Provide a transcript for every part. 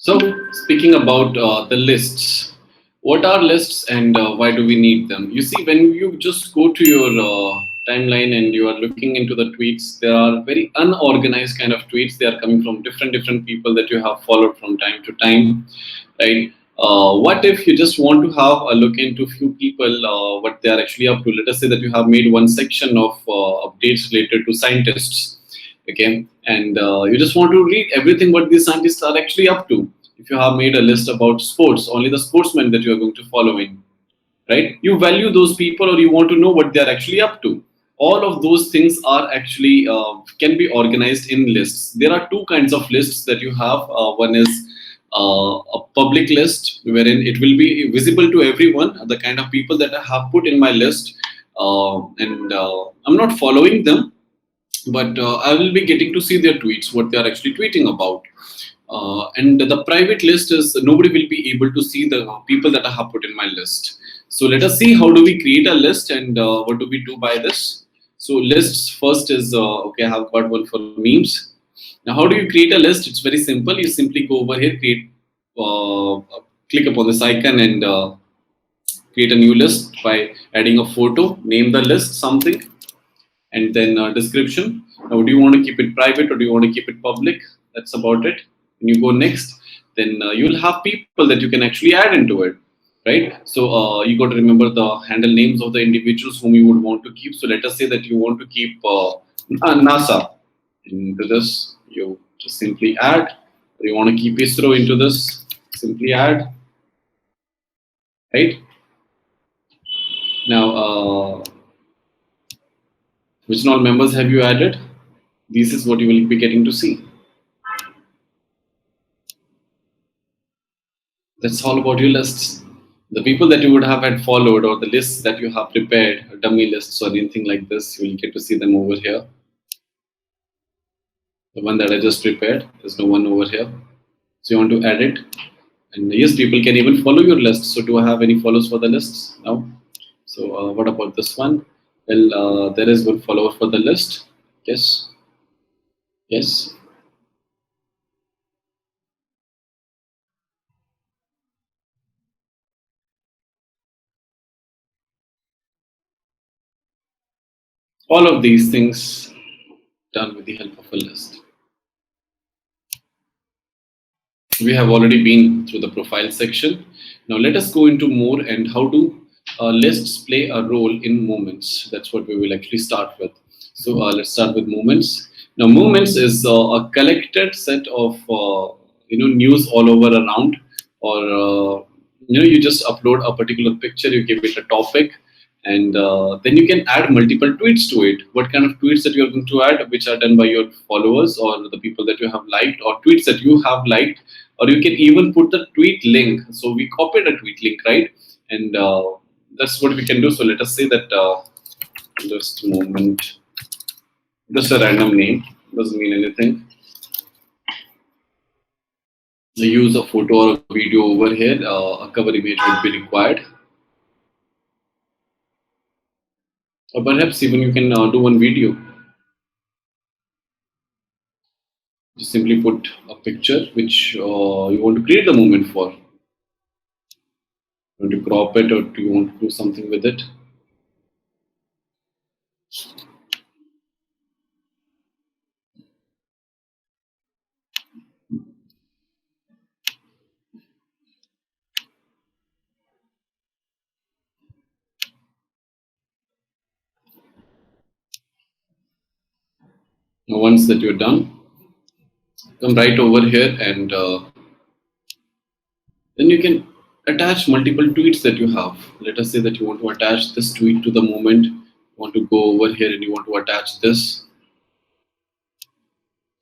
So, speaking about the lists, what are lists and why do we need them? You see, when you just go to your timeline and you are looking into the tweets, there are very unorganized kind of tweets. They are coming from different people that you have followed from time to time, right? What if you just want to have a look into few people, what they are actually up to? Let us say that you have made one section of updates related to scientists, okay, and you just want to read everything what these scientists are actually up to. If you have made a list about sports, only the sportsmen that you are going to follow in, right? You value those people or you want to know what they are actually up to. All of those things are actually can be organized in lists. There are two kinds of lists that you have. One is a public list wherein it will be visible to everyone, the kind of people that I have put in my list, and I'm not following them, but I will be getting to see their tweets, what they are actually tweeting about. And the private list is nobody will be able to see the people that I have put in my list. So let us see how do we create a list and what do we do by this. So lists first is okay. I have got one for memes. Now, how do you create a list? It's very simple. You simply go over here, click upon this icon and create a new list by adding a photo. Name the list something and then description. Now, do you want to keep it private or do you want to keep it public? That's about it. When you go next, then you'll have people that you can actually add into it, right? So you got to remember the handle names of the individuals whom you would want to keep. So let us say that you want to keep NASA into this. You just simply add. Or you want to keep ISRO into this, simply add, right? Now, which all members have you added? This is what you will be getting to see. That's all about your lists. The people that you would have had followed or the lists that you have prepared, dummy lists or anything like this, you will get to see them over here. The one that I just prepared, there's no one over here. So you want to add it. And yes, people can even follow your list. So do I have any follows for the lists? No. So what about this one? Well, there is one follower for the list. Yes. Yes. All of these things done with the help of a list. We have already been through the profile section. Now let us go into more and how do lists play a role in movements. That's what we will actually start with. So let's start with movements. Now movements is a collected set of news all over around, or you just upload a particular picture, you give it a topic, and then you can add multiple tweets to it. What kind of tweets that you are going to add, which are done by your followers or the people that you have liked, or tweets that you have liked, or you can even put the tweet link. So we copied a tweet link, right? And that's what we can do. So let us say that just a moment, just a random name, doesn't mean anything. We use a photo or a video over here. A cover image would be required. Or perhaps even you can do one video. Just simply put a picture which you want to create the moment for. You want to crop it or do you want to do something with it? Now, once that you're done, come right over here and then you can attach multiple tweets that you have. Let us say that you want to attach this tweet to the moment. You want to go over here and you want to attach this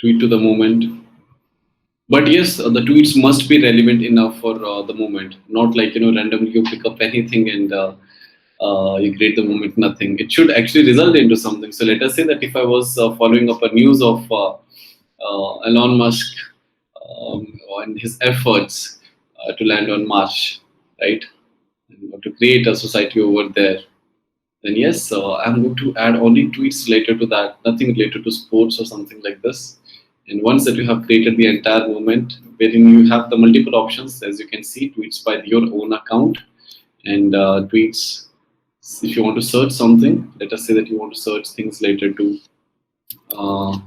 tweet to the moment. But yes, the tweets must be relevant enough for the moment, not like randomly you pick up anything and you create the moment nothing. It should actually result into something. So let us say that if I was following up a news of Elon Musk and his efforts to land on Mars, right, and to create a society over there, then yes, I'm going to add only tweets related to that, nothing related to sports or something like this. And once that you have created the entire movement, wherein you have the multiple options, as you can see, tweets by your own account and tweets. If you want to search something, let us say that you want to search things related to uh,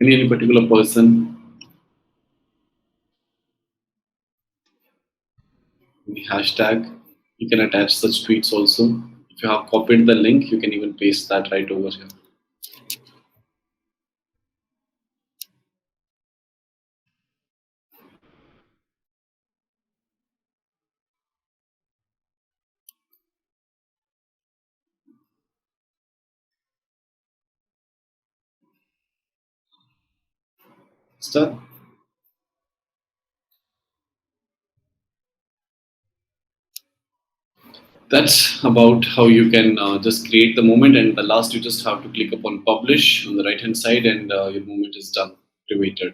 any particular person, the hashtag. You can attach such tweets also. If you have copied the link, you can even paste that right over here. Start. That's about how you can just create the moment, and the last you just have to click upon publish on the right hand side, and your moment is done, created.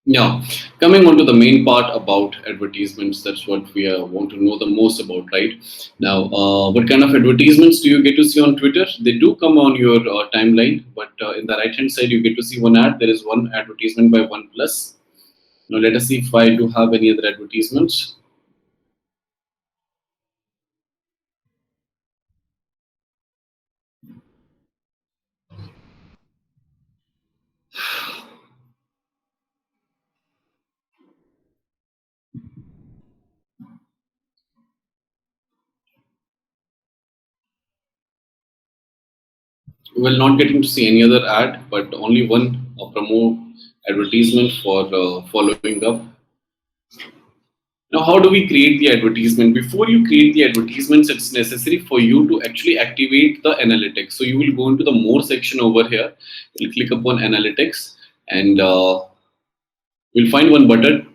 Now, coming on to the main part about advertisements, that's what we want to know the most about, right? Now, what kind of advertisements do you get to see on Twitter? They do come on your timeline, but in the right hand side, you get to see one ad. There is one advertisement by OnePlus. Now, let us see if I do have any other advertisements. Well, not getting to see any other ad, but only one promo advertisement for following up. Now, how do we create the advertisement? Before you create the advertisements, it's necessary for you to actually activate the analytics. So you will go into the more section over here. You'll click upon analytics, and you'll find one button,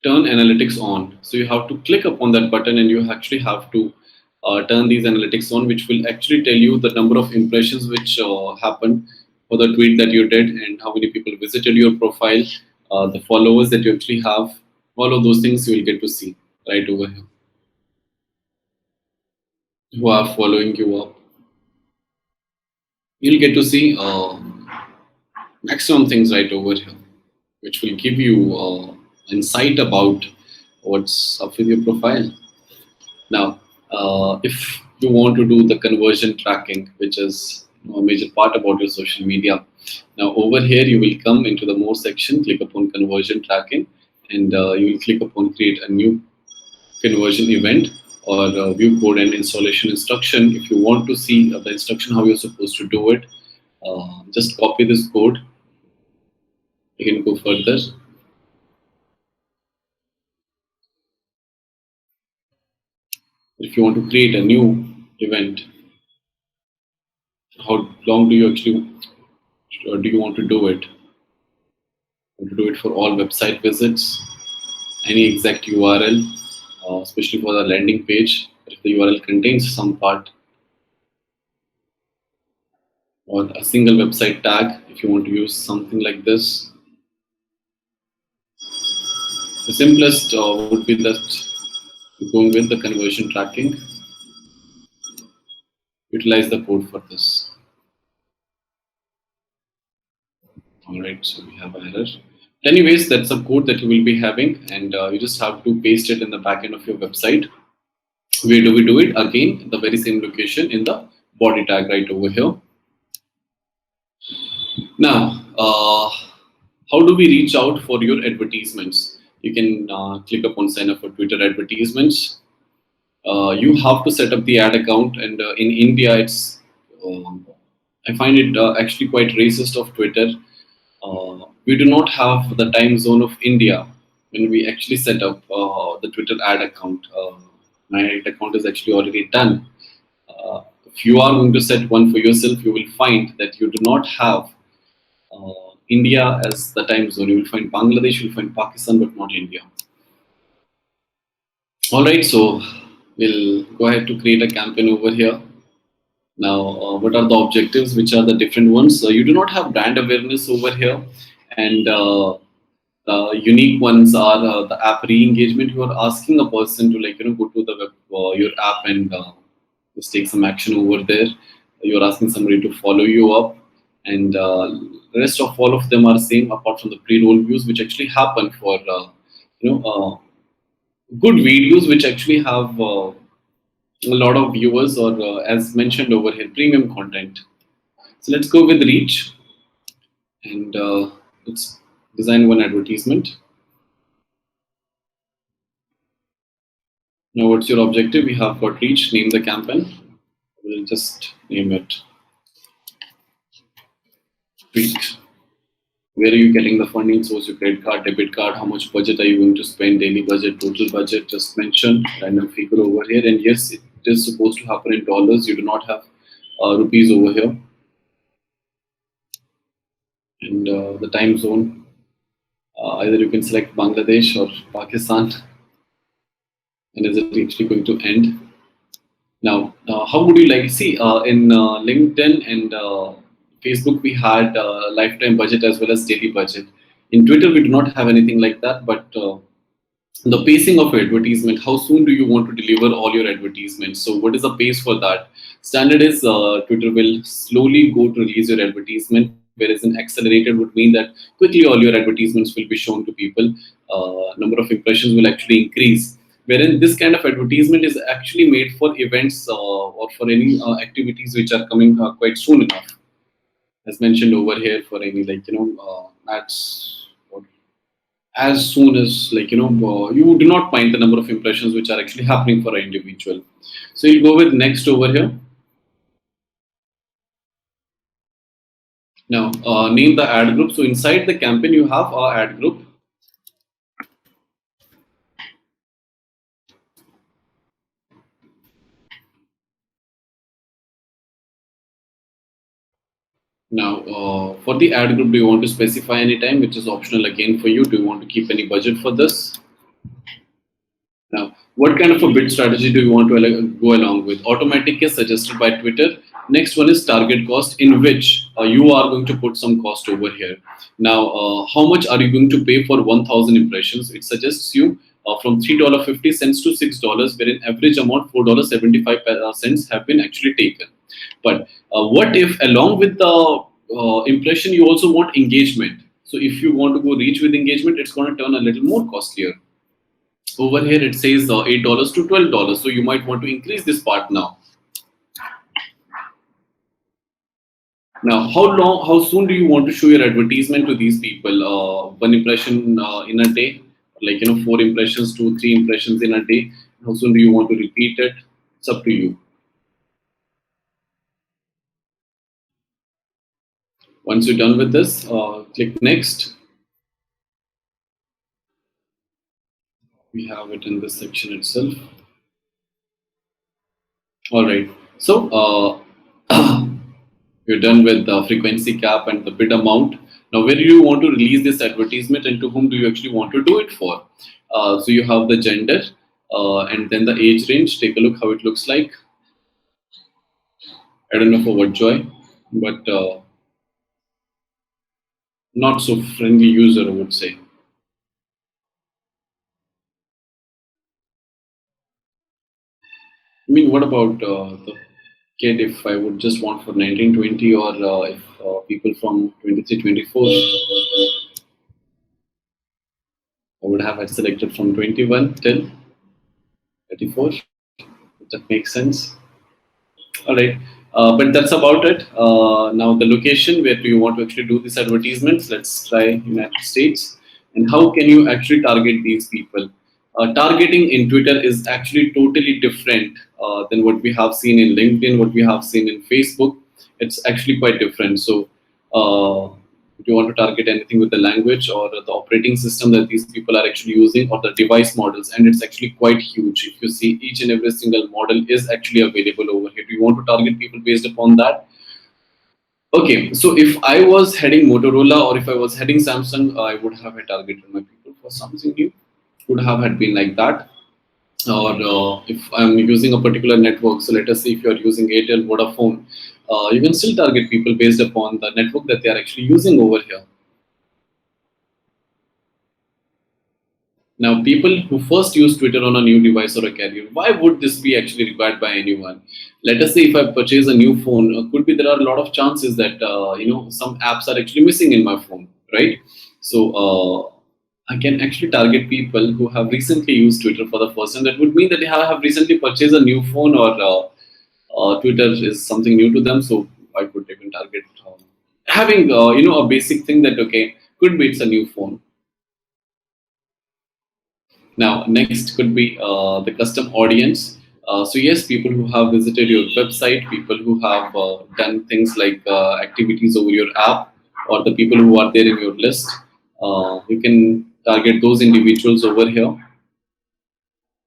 turn analytics on. So you have to click upon that button, and you actually have to turn these analytics on, which will actually tell you the number of impressions which happened for the tweet that you did, and how many people visited your profile, the followers that you actually have. All of those things you will get to see right over here, who are following you up. You'll get to see maximum things right over here, which will give you insight about what's up with your profile. Now, if you want to do the conversion tracking, which is a major part about your social media, now over here you will come into the more section, click upon conversion tracking, and you will click upon create a new conversion event, or view code and installation instruction. If you want to see the instruction how you're supposed to do it, just copy this code. You can go further. If you want to create a new event, how long do you actually do you want to do it? Want to do it for all website visits, any exact URL, especially for the landing page, if the URL contains some part, or a single website tag, if you want to use something like this. The simplest would be that going with the conversion tracking, utilize the code for this. All right, so we have an error. Anyways, that's a code that you will be having, and you just have to paste it in the back end of your website. Where do we do it? Again, the very same location in the body tag right over here. Now, how do we reach out for your advertisements? You can click upon sign up for Twitter advertisements. You have to set up the ad account, and in India, it's I find it actually quite racist of Twitter. We do not have the time zone of India when we actually set up the Twitter ad account. My ad account is actually already done. If you are going to set one for yourself, you will find that you do not have India as the time zone. You will find Bangladesh, you will find Pakistan, but not India. All right, so we'll go ahead to create a campaign over here. Now, what are the objectives? Which are the different ones? You do not have brand awareness over here, and unique ones are the app re-engagement. You are asking a person to go to the web, your app, and just take some action over there. You are asking somebody to follow you up, and rest of all of them are same apart from the pre-roll views, which actually happen for you know good videos which actually have a lot of viewers or as mentioned over here premium content. So let's go with reach and let's design one advertisement. Now what's your objective? We have got reach, name the campaign. We'll just name it tweet. Where are you getting the funding source? Your credit card, debit card, how much budget are you going to spend, daily budget, total budget, just mention random figure over here. And yes, it is supposed to happen in dollars. You do not have rupees over here. And the time zone, either you can select Bangladesh or Pakistan. And is it actually going to end? Now, how would you like see in LinkedIn and Facebook? We had lifetime budget as well as daily budget. In Twitter, we do not have anything like that. But the pacing of advertisement, how soon do you want to deliver all your advertisements? So, what is the pace for that? Standard is Twitter will slowly go to release your advertisement, whereas an accelerated would mean that quickly all your advertisements will be shown to people. Number of impressions will actually increase, wherein this kind of advertisement is actually made for events or for any activities which are coming quite soon enough, as mentioned over here for any like ads or as soon as like you do not find the number of impressions which are actually happening for an individual. So you go with next over here. Now name the ad group. So inside the campaign you have our ad group. Now, for the ad group, do you want to specify any time, which is optional again for you? Do you want to keep any budget for this? Now, what kind of a bid strategy do you want to go along with? Automatic is suggested by Twitter. Next one is target cost, in which you are going to put some cost over here. Now, how much are you going to pay for 1,000 impressions? It suggests you from $3.50 to $6, wherein average amount $4.75 have been actually taken. But what if along with the impression you also want engagement? So if you want to go reach with engagement, it's going to turn a little more costlier. Over here it says $8 to $12, so you might want to increase this part now. Now, how soon do you want to show your advertisement to these people? One impression in a day, like 4 impressions, 2, 3 impressions in a day. How soon do you want to repeat it? It's up to you. Once you're done with this, click next. We have it in this section itself. All right. So you're done with the frequency cap and the bid amount. Now, where do you want to release this advertisement and to whom do you actually want to do it for? So you have the gender and then the age range. Take a look how it looks like. I don't know for what joy, but not so friendly user, I would say. I mean, what about the kid if I would just want for 1920 or if people from 23, 24, I would have it selected from 21 till 34. If that makes sense. All right. But that's about it. Now the location, where do you want to actually do these advertisements? Let's try United States. And how can you actually target these people? Targeting in Twitter is actually totally different than what we have seen in LinkedIn, what we have seen in Facebook. It's actually quite different. So if you want to target anything with the language or the operating system that these people are actually using or the device models, and it's actually quite huge. If you see, each and every single model is actually available over here. Do you want to target people based upon that? Okay, so if I was heading Motorola or if I was heading Samsung, I would have targeted my people for something new. Would have had been like that. Or if I'm using a particular network, so let us say if you're using Airtel, Vodafone, you can still target people based upon the network that they are actually using over here. Now, people who first use Twitter on a new device or a carrier, why would this be actually required by anyone? Let us say if I purchase a new phone, could be there are a lot of chances that some apps are actually missing in my phone, right? So I can actually target people who have recently used Twitter for the first time. That would mean that they have recently purchased a new phone, or Twitter is something new to them. So I could even target having a basic thing that okay, could be it's a new phone. Now, next could be the custom audience. So yes, people who have visited your website, people who have done things like activities over your app, or the people who are there in your list. You can target those individuals over here.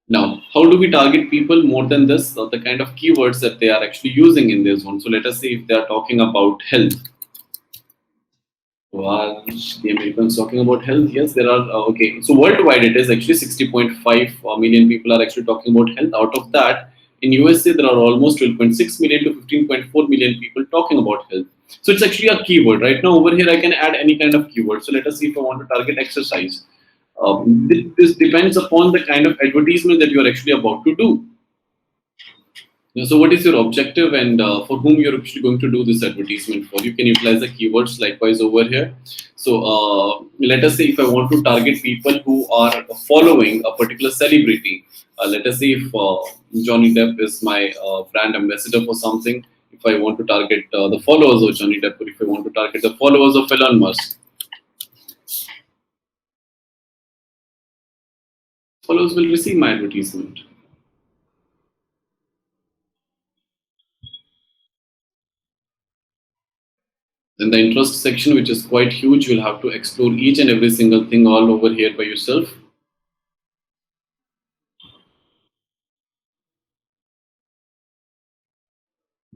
Now, how do we target people more than this? The kind of keywords that they are actually using in their zone. So let us say if they are talking about health. So are the Americans talking about health? Yes, there are. Okay, so worldwide it is actually 60.5 million people are actually talking about health. Out of that, in USA there are almost 12.6 million to 15.4 million people talking about health. So it's actually a keyword. Right now over here I can add any kind of keyword. So let us see if I want to target exercise. This depends upon the kind of advertisement that you are actually about to do. So, what is your objective, and for whom you're actually going to do this advertisement for? You can utilize the keywords likewise over here. So, let us say if I want to target people who are following a particular celebrity, let us say if Johnny Depp is my brand ambassador for something. If I want to target the followers of Johnny Depp, or if I want to target the followers of Elon Musk, followers will receive my advertisement. Then the interest section, which is quite huge, you'll have to explore each and every single thing all over here by yourself.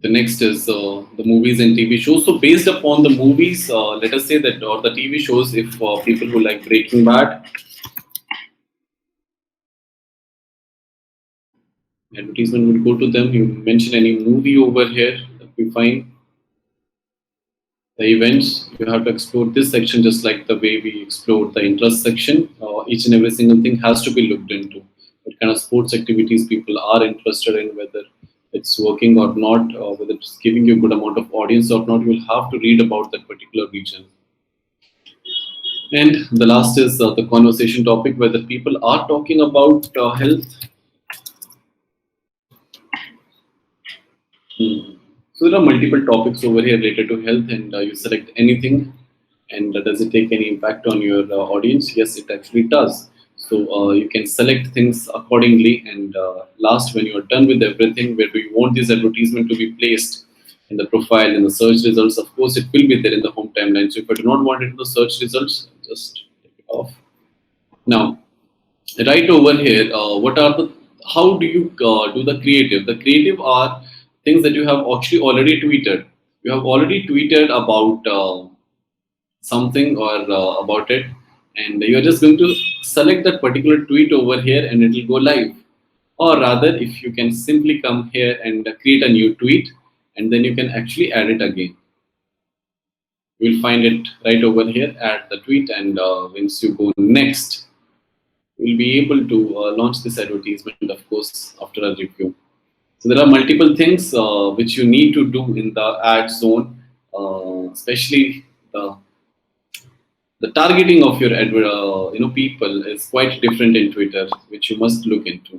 The next is the movies and TV shows. So based upon the movies, let us say that, or the TV shows, if people who like Breaking Bad, advertisement would go to them. You mention any movie over here that we find. The events, you have to explore this section just like the way we explored the interest section. Each and every single thing has to be looked into. What kind of sports activities people are interested in, whether it's working or not, or whether it's giving you a good amount of audience or not. You will have to read about that particular region. And the last is the conversation topic, whether people are talking about health. Hmm. So there are multiple topics over here related to health, and you select anything. And does it take any impact on your audience? Yes, it actually does. So you can select things accordingly. And last, when you are done with everything, where do you want this advertisement to be placed? In the profile, in the search results, of course, it will be there in the home timeline. So if I do not want it in the search results, just take it off. Now, right over here, what are the how do you do the creative? The creative are things that you have actually already tweeted. You have already tweeted about something, or about it, and you are just going to select that particular tweet over here and it will go live. Or rather, if you can simply come here and create a new tweet, and then you can actually add it again. You will find it right over here, add the tweet, and once you go next, will be able to launch this advertisement, of course, after a review. So there are multiple things which you need to do in the ad zone, especially the targeting of your people is quite different in Twitter, which you must look into.